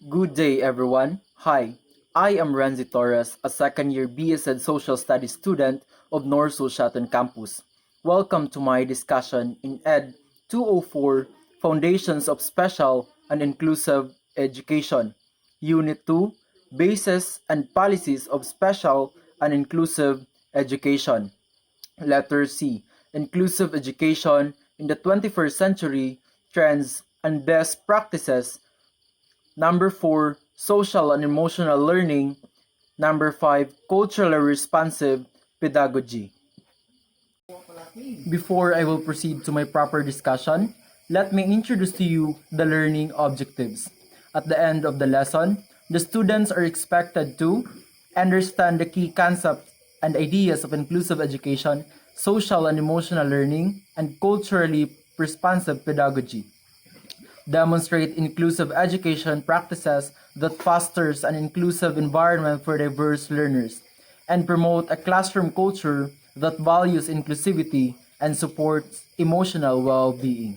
Good day, everyone. Hi, I am Renzi Torres, a second-year BSed Social Studies student of Norsul Shaton Campus. Welcome to my discussion in Ed 204, Foundations of Special and Inclusive Education, Unit 2, Bases and Policies of Special and Inclusive Education. Letter C, Inclusive Education in the 21st Century, Trends and Best Practices. Number 4, social and emotional learning. Number 5, culturally responsive pedagogy. Before I will proceed to my proper discussion, let me introduce to you the learning objectives. At the end of the lesson, the students are expected to understand the key concepts and ideas of inclusive education, social and emotional learning, and culturally responsive pedagogy. Demonstrate inclusive education practices that fosters an inclusive environment for diverse learners, and promote a classroom culture that values inclusivity and supports emotional well-being.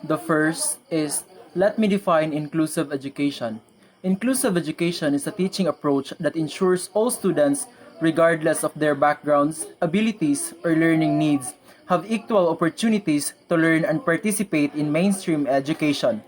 The first is, let me define inclusive education. Inclusive education is a teaching approach that ensures all students, regardless of their backgrounds, abilities, or learning needs, have equal opportunities to learn and participate in mainstream education.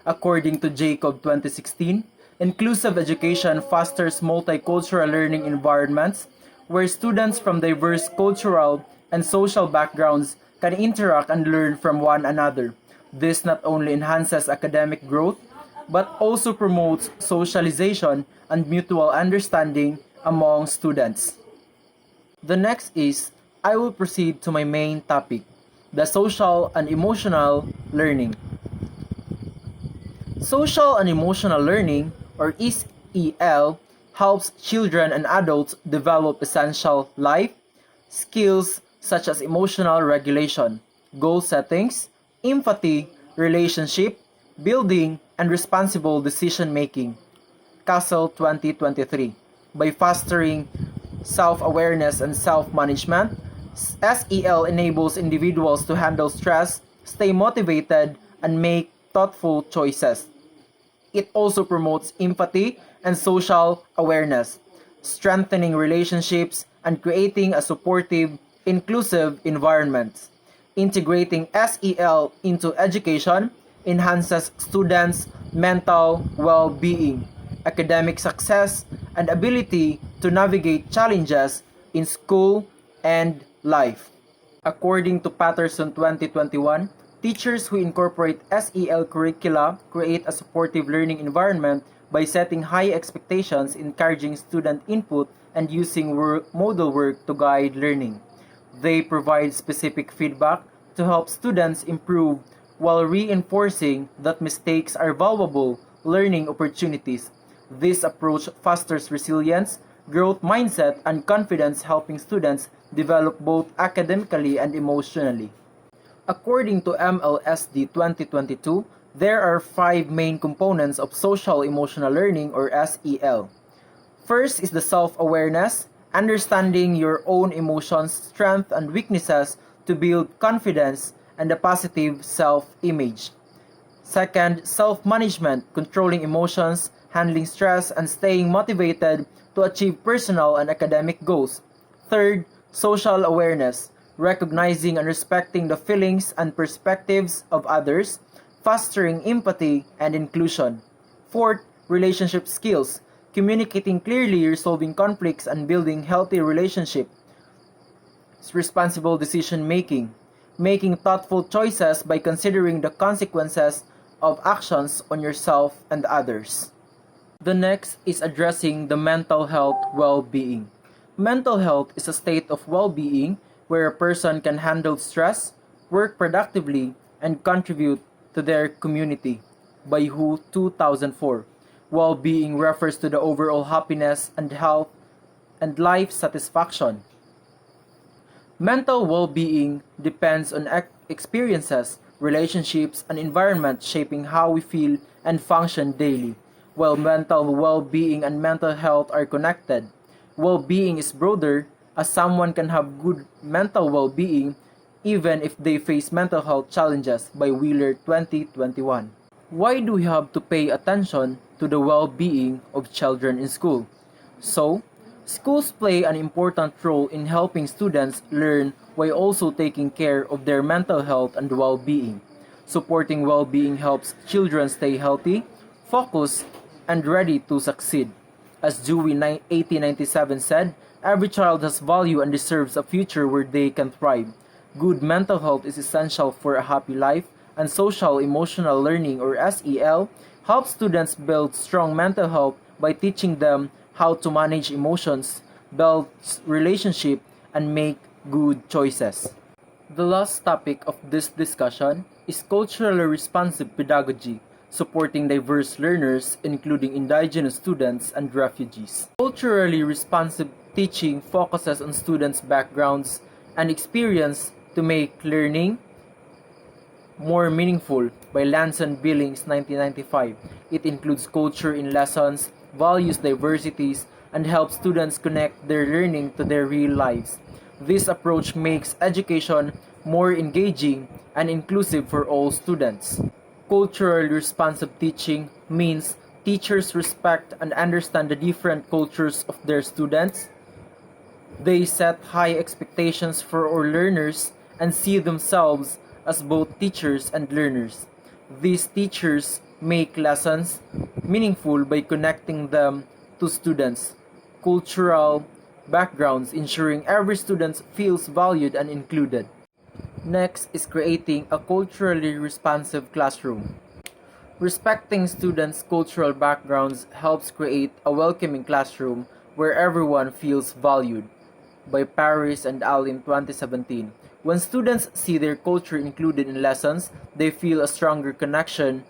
According to Jacob 2016, inclusive education fosters multicultural learning environments where students from diverse cultural and social backgrounds can interact and learn from one another. This not only enhances academic growth, but also promotes socialization and mutual understanding among students. The next is, I will proceed to my main topic, the social and emotional learning. Social and emotional learning, or SEL, helps children and adults develop essential life skills such as emotional regulation, goal settings, empathy, relationship, building, and responsible decision making. Castle 2023. By fostering self-awareness and self-management, SEL enables individuals to handle stress, stay motivated, and make thoughtful choices. It also promotes empathy and social awareness, strengthening relationships and creating a supportive, inclusive environment. Integrating SEL into education enhances students' mental well-being, academic success, and ability to navigate challenges in school and life. According to Patterson 2021, teachers who incorporate SEL curricula create a supportive learning environment by setting high expectations, encouraging student input, and using model work to guide learning. They provide specific feedback to help students improve while reinforcing that mistakes are valuable learning opportunities. This approach fosters resilience, growth mindset, and confidence, helping students develop both academically and emotionally. According to MLSD 2022, there are 5 main components of social emotional learning, or SEL. First is the self-awareness, understanding your own emotions, strengths, and weaknesses to build confidence and a positive self-image. Second, self-management, controlling emotions, handling stress, and staying motivated to achieve personal and academic goals. Third, social awareness, recognizing and respecting the feelings and perspectives of others, fostering empathy and inclusion. Fourth, relationship skills, communicating clearly, resolving conflicts, and building healthy relationships. Responsible decision making, making thoughtful choices by considering the consequences of actions on yourself and others. The next is addressing the mental health well-being. Mental health is a state of well-being where a person can handle stress, work productively, and contribute to their community. By WHO 2004. Well-being refers to the overall happiness and health and life satisfaction. Mental well-being depends on experiences, relationships, and environment shaping how we feel and function daily. While mental well-being and mental health are connected, well-being is broader, as someone can have good mental well-being even if they face mental health challenges, by Wheeler 2021. Why do we have to pay attention to the well-being of children in school? So, schools play an important role in helping students learn while also taking care of their mental health and well-being. Supporting well-being helps children stay healthy, focused, and ready to succeed. As Dewey 1897 said, every child has value and deserves a future where they can thrive. Good mental health is essential for a happy life, and social emotional learning, or SEL, helps students build strong mental health by teaching them how to manage emotions, build relationship, and make good choices. The last topic of this discussion is culturally responsive pedagogy, supporting diverse learners, including indigenous students and refugees. Culturally responsive teaching focuses on students' backgrounds and experience to make learning more meaningful by Lanson Billings 1995. It includes culture in lessons, values diversities, and helps students connect their learning to their real lives. This approach makes education more engaging and inclusive for all students. Culturally responsive teaching means teachers respect and understand the different cultures of their students. They set high expectations for our learners and see themselves as both teachers and learners. These teachers make lessons meaningful by connecting them to students' cultural backgrounds, ensuring every student feels valued and included. Next is creating a culturally responsive classroom. Respecting students' cultural backgrounds helps create a welcoming classroom where everyone feels valued. By Paris and Allen 2017. When students see their culture included in lessons, they feel a stronger connection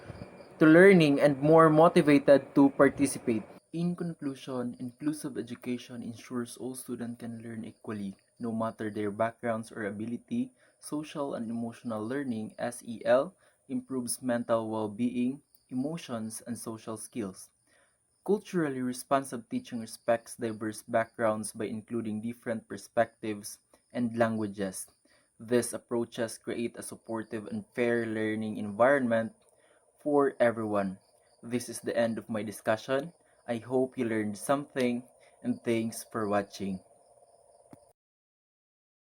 to learning and more motivated to participate. In conclusion, inclusive education ensures all students can learn equally, no matter their backgrounds or ability. Social and emotional learning (SEL) improves mental well-being, emotions, and social skills. Culturally responsive teaching respects diverse backgrounds by including different perspectives and languages. These approaches create a supportive and fair learning environment for everyone. This is the end of my discussion. I hope you learned something, and thanks for watching.